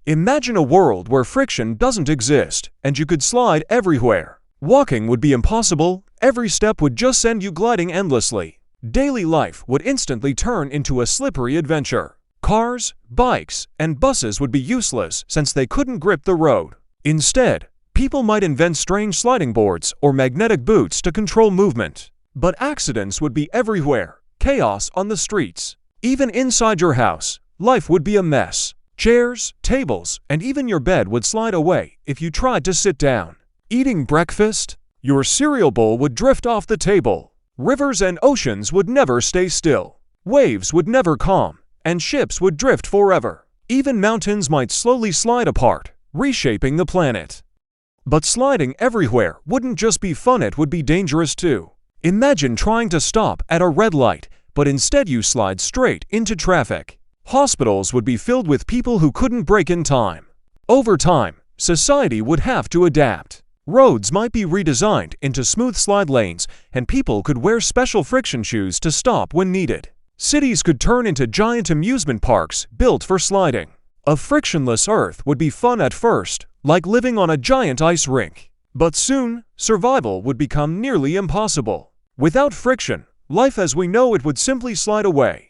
Imagine a world where friction doesn't exist, and you could slide everywhere. Walking would be impossible, every step would just send you gliding endlessly. Daily life would instantly turn into a slippery adventure. Cars, bikes, and buses would be useless since they couldn't grip the road. Instead, people might invent strange sliding boards or magnetic boots to control movement. But accidents would be everywhere, chaos on the streets. Even inside your house, life would be a mess. Chairs, tables, and even your bed would slide away if you tried to sit down. Eating breakfast, your cereal bowl would drift off the table. Rivers and oceans would never stay still. Waves would never calm, and ships would drift forever. Even mountains might slowly slide apart, reshaping the planet. But sliding everywhere wouldn't just be fun, it would be dangerous too. Imagine trying to stop at a red light, but instead you slide straight into traffic. Hospitals would be filled with people who couldn't brake in time. Over time, society would have to adapt. Roads might be redesigned into smooth slide lanes, and people could wear special friction shoes to stop when needed. Cities could turn into giant amusement parks built for sliding. A frictionless Earth would be fun at first, like living on a giant ice rink. But soon, survival would become nearly impossible. Without friction, life as we know it would simply slide away.